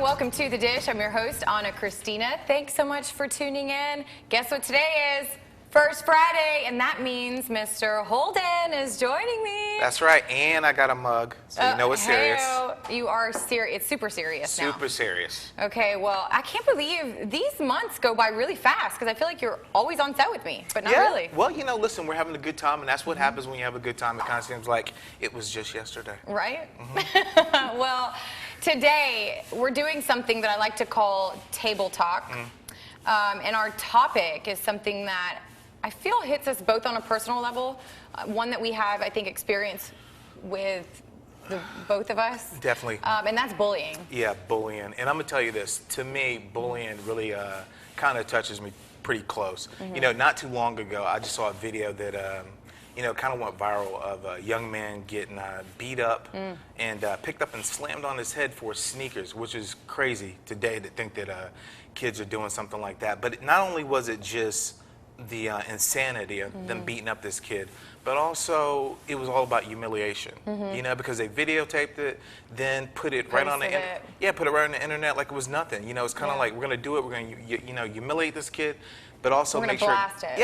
welcome to The Dish. I'm your host, Anna Christina. Thanks so much for tuning in. Guess what today is? First Friday, and that means Mr. Holden is joining me. That's right, and I got a mug, so you know it's serious. You are serious. It's super serious now. Super serious. Okay, well, I can't believe these months go by really fast because I feel like you're always on set with me, but not really. Well, you know, listen, we're having a good time, and that's what happens when you have a good time. It kind of seems like it was just yesterday. Right? Well, today we're doing something that I like to call table talk, and our topic is something that I feel hits us both on a personal level, one that we have, I think, experience with both of us. Definitely. And that's bullying. Yeah, bullying. And I'm going to tell you this. To me, bullying really kind of touches me pretty close. You know, not too long ago, I just saw a video that, you know, kind of went viral of a young man getting beat up and picked up and slammed on his head for sneakers, which is crazy today to think that kids are doing something like that. But not only was it just the insanity of them beating up this kid, but also it was all about humiliation. You know, because they videotaped it, then put it right on the put it right on the internet like it was nothing. You know, it's kind of like, we're gonna do it, we're gonna you know, humiliate this kid, but also make sure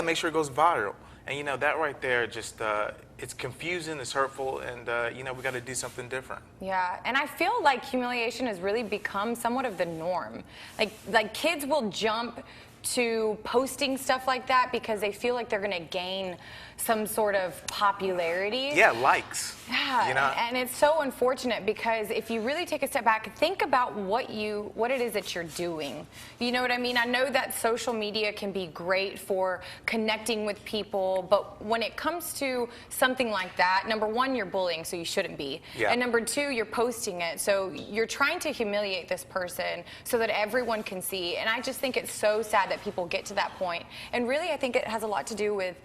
make sure it goes viral. And you know, that right there just it's confusing, it's hurtful, and you know, we got to do something different. Yeah, and I feel like humiliation has really become somewhat of the norm. Like kids will jump to posting stuff like that because they feel like they're going to gain some sort of popularity. Yeah, likes. Yeah, you know? And it's so unfortunate because if you really take a step back, think about what it is that you're doing. You know what I mean? I know that social media can be great for connecting with people, but when it comes to something like that, number one, you're bullying, so you shouldn't be. And number two, you're posting it, so you're trying to humiliate this person so that everyone can see. And I just think it's so sad that people get to that point. And really, I think it has a lot to do with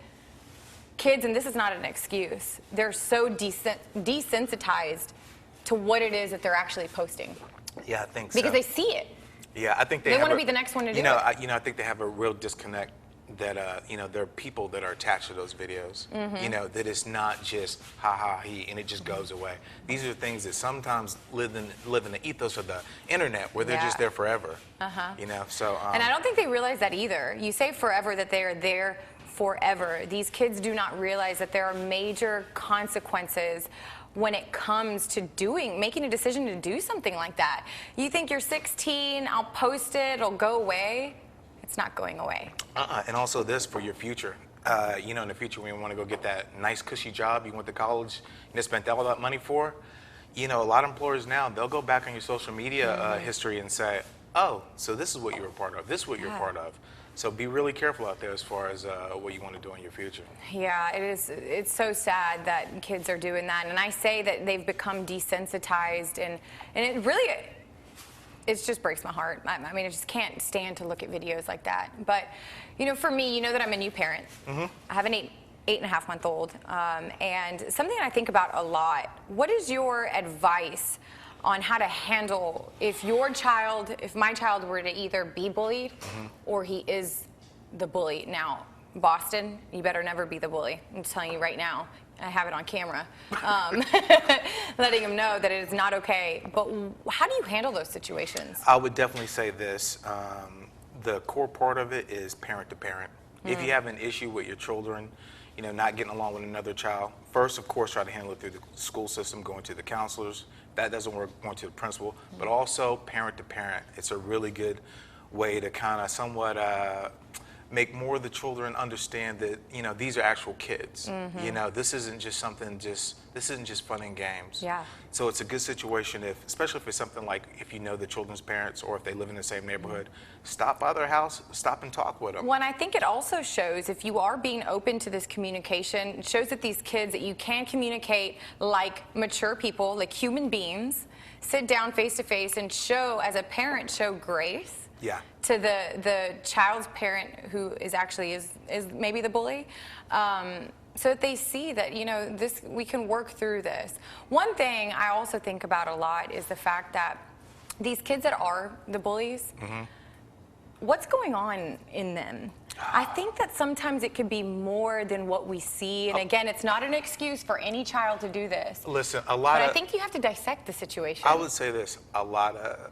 kids, and this is not an excuse, they're so desensitized to what it is that they're actually posting. Yeah, I think so. Because they see it. Yeah, I think they want to be the next one to do it. You know, I think they have a real disconnect that, you know, there are people that are attached to those videos, you know, that it's not just ha, he, and it just goes away. These are things that sometimes live in the ethos of the internet where they're just there forever, you know, so. And I don't think they realize that either. You say forever, that they are there forever. These kids do not realize that there are major consequences when it comes to making a decision to do something like that. You think you're 16, I'll post it, it'll go away. It's not going away. And also this for your future. You know, in the future when you want to go get that nice cushy job you went to college and spent all that money for, you know, a lot of employers now, they'll go back on your social media history and say, oh, so this is what you were part of, this is what you're part of. So be really careful out there as far as what you want to do in your future. Yeah, it is. It's so sad that kids are doing that. And I say that they've become desensitized, and it really, it just breaks my heart. I mean, I just can't stand to look at videos like that. But, you know, for me, you know that I'm a new parent. I have an 8.5-month-old, and something I think about a lot. What is your advice on how to handle if my child were to either be bullied or he is the bully? Now, Boston, you better never be the bully. I'm telling you right now. I have it on camera, letting him know that it is not okay. But how do you handle those situations? I would definitely say this. The core part of it is parent to parent. If you have an issue with your children, you know, not getting along with another child, first, of course, try to handle it through the school system, going to the counselors. That doesn't work, going to the principal. But also parent to parent. It's a really good way to kind of somewhat make more of the children understand that, you know, these are actual kids. You know, this isn't just something, this isn't just fun and games. So it's a good situation especially if it's something like if you know the children's parents or if they live in the same neighborhood, stop by their house, stop and talk with them. Well, and I think it also shows, if you are being open to this communication, it shows that these kids, that you can communicate like mature people, like human beings, sit down face to face and show, as a parent, show grace. To the child's parent who is actually is maybe the bully, so that they see that, you know, we can work through this. One thing I also think about a lot is the fact that these kids that are the bullies, what's going on in them? I think that sometimes it could be more than what we see. And again, it's not an excuse for any child to do this. Listen, but I think you have to dissect the situation. I would say this, a lot of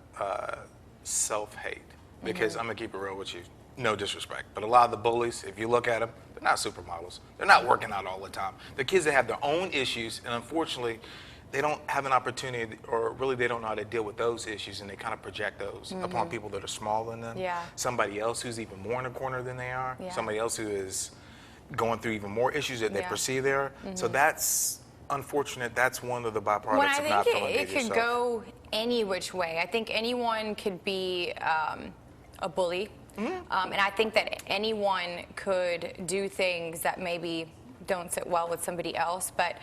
self-hate. Because I'm gonna keep it real with you, no disrespect, but a lot of the bullies, if you look at them, they're not supermodels. They're not working out all the time. They're kids that have their own issues, and unfortunately, they don't have an opportunity, or really they don't know how to deal with those issues, and they kind of project those upon people that are smaller than them. Yeah. Somebody else who's even more in a corner than they are. Yeah. Somebody else who is going through even more issues that they Yeah. perceive they are. So that's unfortunate. That's one of the byproducts Well, of I not think feeling it good could yourself. go any which way. I think anyone could be a bully. And I think that anyone could do things that maybe don't sit well with somebody else, but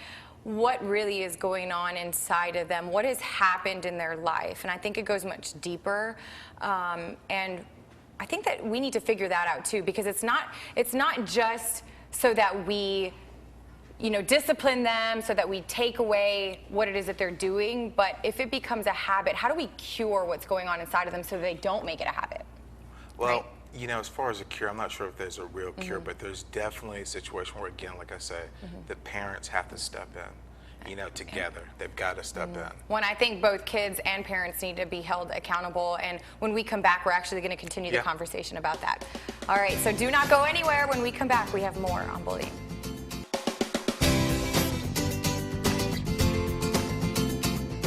what really is going on inside of them, what has happened in their life, and I think it goes much deeper. And I think that we need to figure that out too, because it's not just so that we discipline them, so that we take away what it is that they're doing, but if it becomes a habit, how do we cure what's going on inside of them so they don't make it a habit? Well, as far as a cure, I'm not sure if there's a real cure, but there's definitely a situation where, again, like I say, the parents have to step in, together. They've got to step in. When I think both kids and parents need to be held accountable, and when we come back, we're actually going to continue the conversation about that. All right, so do not go anywhere. When we come back, we have more on bullying.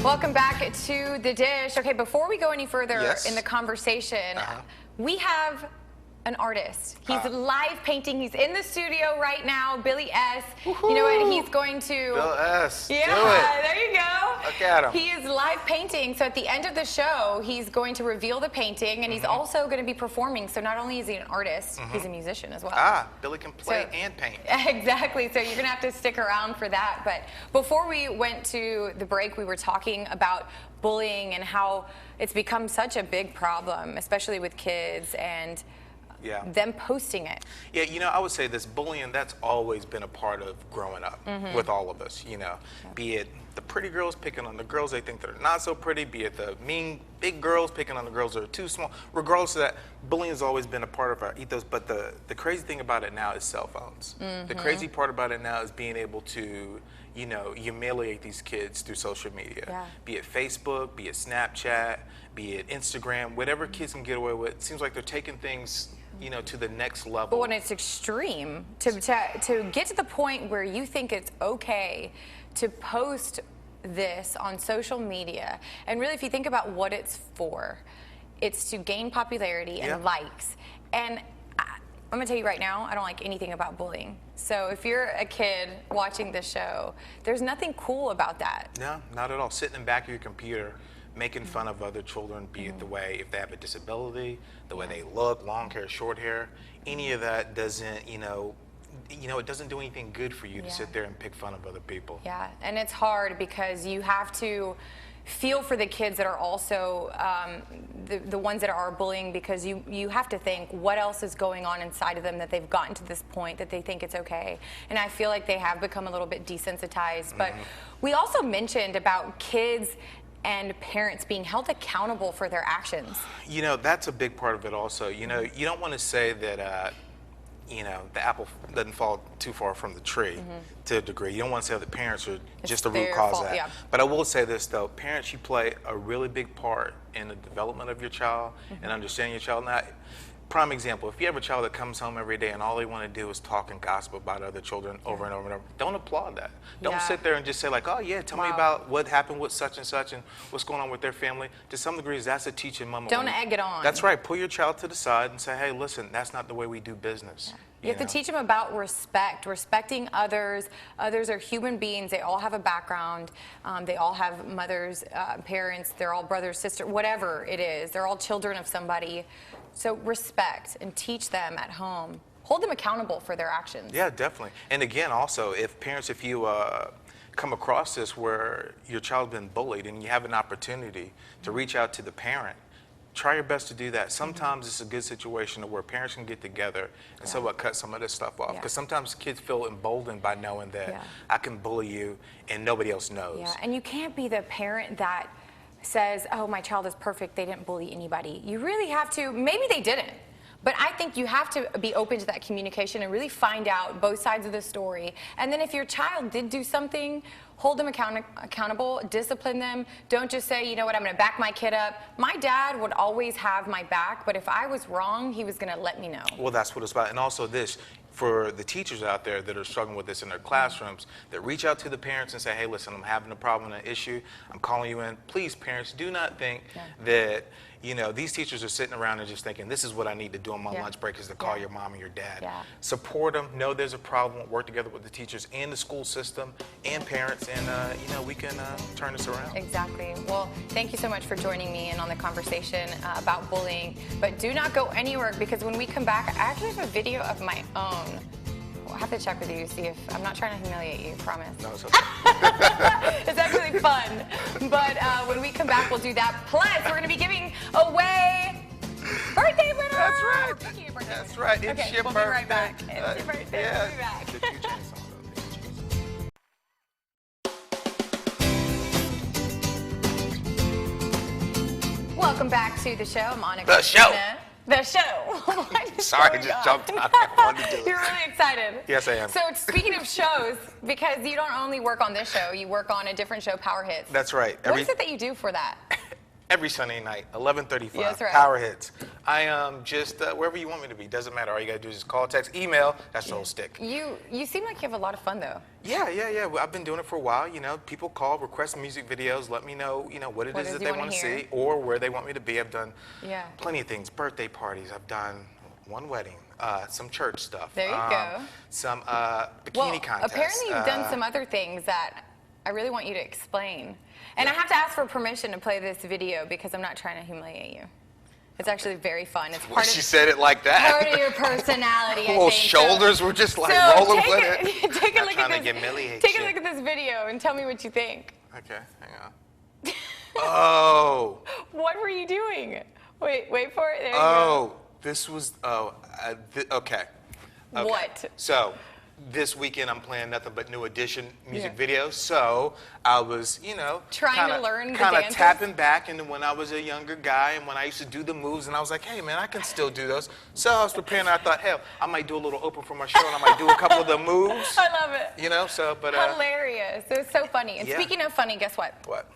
Welcome back to The Dish. Okay, before we go any further in the conversation, we have an artist. He's live painting. He's in the studio right now, Billy S. Woo-hoo. You know what? He's going to... Bill S. Yeah, do it. there you go. Look at him. He is live painting. So at the end of the show, he's going to reveal the painting, and he's also going to be performing. So not only is he an artist, he's a musician as well. Billy can play and paint. Exactly. So you're going to have to stick around for that. But before we went to the break, we were talking about bullying and how it's become such a big problem, especially with kids and them posting it. Yeah, I would say this bullying, that's always been a part of growing up with all of us, be it the pretty girls picking on the girls they think that are not so pretty, be it the mean big girls picking on the girls that are too small. Regardless of that, bullying has always been a part of our ethos, but the crazy thing about it now is cell phones. The crazy part about it now is being able to humiliate these kids through social media, be it Facebook, be it Snapchat, be it Instagram, whatever kids can get away with. It seems like they're taking things to the next level. But when it's extreme, to get to the point where you think it's okay to post this on social media, and really if you think about what it's for, it's to gain popularity and likes. And I'm gonna tell you right now, I don't like anything about bullying. So if you're a kid watching this show, there's nothing cool about that. No, not at all. Sitting in the back of your computer, making fun of other children, be it the way, if they have a disability, the way they look, long hair, short hair, any of that doesn't, it doesn't do anything good for you to sit there and pick fun of other people. Yeah, and it's hard because you have to feel for the kids that are also the ones that are bullying, because you have to think what else is going on inside of them that they've gotten to this point that they think it's okay. And I feel like they have become a little bit desensitized. But we also mentioned about kids and parents being held accountable for their actions. That's a big part of it also. You don't want to say that, the apple doesn't fall too far from the tree to a degree. You don't want to say that parents are just the root cause of that. But I will say this, though. Parents, you play a really big part in the development of your child and understanding your child. Now, prime example, if you have a child that comes home every day and all they want to do is talk and gossip about other children over and over and over, don't applaud that. Don't sit there and just say like, oh yeah, tell me about what happened with such and such and what's going on with their family. To some degrees, that's a teaching moment. Don't egg it on. That's right. Pull your child to the side and say, hey, listen, that's not the way we do business. You have to teach them about respect, respecting others. Others are human beings. They all have a background. They all have mothers, parents. They're all brothers, sisters, whatever it is. They're all children of somebody. So respect and teach them at home. Hold them accountable for their actions. Yeah, definitely. And again, also, if you come across this where your child's been bullied and you have an opportunity to reach out to the parent, try your best to do that. Sometimes it's a good situation where parents can get together and somewhat cut some of this stuff off. Because sometimes kids feel emboldened by knowing that I can bully you and nobody else knows. Yeah, and you can't be the parent that says, oh, my child is perfect, they didn't bully anybody. You really have to, maybe they didn't, But I think you have to be open to that communication and really find out both sides of the story. And then if your child did do something, hold them accountable, discipline them. Don't just say, you know what, I'm going to back my kid up. My dad would always have my back, but if I was wrong, he was going to let me know. Well, that's what it's about. And also this, for the teachers out there that are struggling with this in their classrooms, that reach out to the parents and say, hey, listen, I'm having a problem, an issue. I'm calling you in. Please, parents, do not think that, you know, these teachers are sitting around and just thinking, this is what I need to do on my lunch break is to call your mom and your dad. Support them. Know there's a problem. Work together with the teachers and the school system and parents, and, you know, we can turn this around. Exactly. Well, thank you so much for joining me and on the conversation about bullying. But do not go anywhere, because when we come back, I actually have a video of my own. I'll have to check with you, see if I'm not trying to humiliate you, promise. No, it's okay. It's actually fun. But when we come back, we'll do that. Plus, we're going to be giving away birthday winner. That's right. Thank you, birthday That's winner. right. It's okay, your we'll birthday. Be right back. It's your birthday. Yeah. We'll be back. Did you change some of those? Welcome back to the show. I'm Anna. The show. The show. Sorry, I just jumped out. I wanted to do it. You're really excited. Yes, I am. So speaking of shows, because you don't only work on this show, you work on a different show, Power Hits. That's right. What is it that you do for that? Every Sunday night, 11:35. Yeah, that's right. Power Hits. I am just wherever you want me to be. Doesn't matter. All you gotta do is just call, text, email. That's the whole stick. You seem like you have a lot of fun though. Yeah. Well, I've been doing it for a while. You know, people call, request music videos, let me know, you know, what it is that they want to see or where they want me to be. I've done plenty of things. Birthday parties. I've done one wedding. Some church stuff. There you go. Some bikini contests. Apparently you've done some other things that I really want you to explain. And I have to ask for permission to play this video because I'm not trying to humiliate you. It's actually very fun. It's part she said it like that. Part of your personality, I Well, think. shoulders were just like rolling with it. Take a look at this. Take a look at this video and tell me what you think. Okay, hang on. Oh. What were you doing? Wait for it. There you go. This was okay. What? So this weekend I'm playing nothing but New Edition music videos. So I was, you know, trying to learn the kind of dances? tapping back into when I was a younger guy and when I used to do the moves, and I was like, hey man, I can still do those. So I was preparing. I thought, hell, I might do a little open for my show, and I might do a couple of the moves. I love it. You know, so but hilarious. It was so funny. And speaking of funny, guess what? What?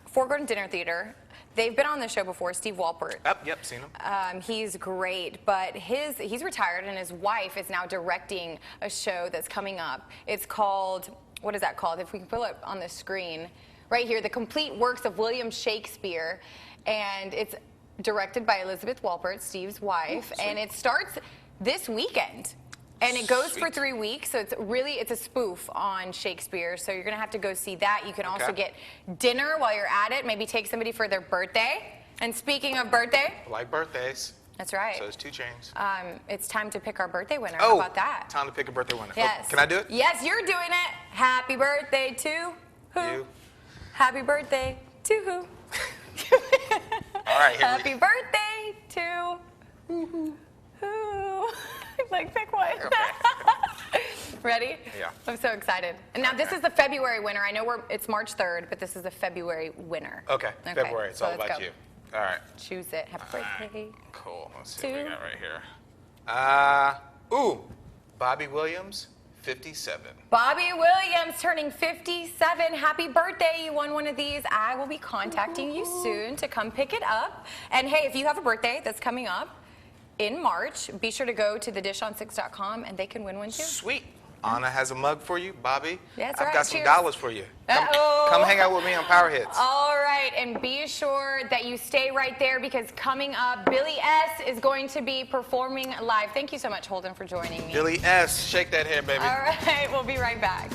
Fort Gordon Dinner Theater. They've been on the show before, Steve Walpert. Yep, seen him. He's great, but he's retired, and his wife is now directing a show that's coming up. It's called, what is that called? If we can pull it on the screen, right here, The Complete Works of William Shakespeare, and it's directed by Elizabeth Walpert, Steve's wife, and it starts this weekend. And it goes for 3 weeks, so it's a spoof on Shakespeare. So you're gonna have to go see that. You can also get dinner while you're at it. Maybe take somebody for their birthday. And speaking of birthday, I like birthdays. That's right. So it's 2 chains. It's time to pick our birthday winner. How about that? Time to pick a birthday winner. Yes. Oh, can I do it? Yes, you're doing it. Happy birthday to who? You. Happy birthday to who? All right. Here Happy birthday to who? Like, pick one. Okay. Ready? Yeah. I'm so excited. And now this is the February winner. I know it's March 3rd, but this is the February winner. Okay. February. It's all about you. All right. Choose it. Happy birthday. Cool. Let's see what we got right here. Bobby Williams, 57. Bobby Williams turning 57. Happy birthday. You won one of these. I will be contacting you soon to come pick it up. And hey, if you have a birthday that's coming up in March, be sure to go to thedishon6.com and they can win one too. Sweet. Anna has a mug for you, Bobby. That's I've right. got some dollars for you. Uh-oh. Come hang out with me on Power Hits. All right, and be sure that you stay right there because coming up, Billy S. is going to be performing live. Thank you so much, Holden, for joining me. Billy S. Shake that hair, baby. All right, we'll be right back.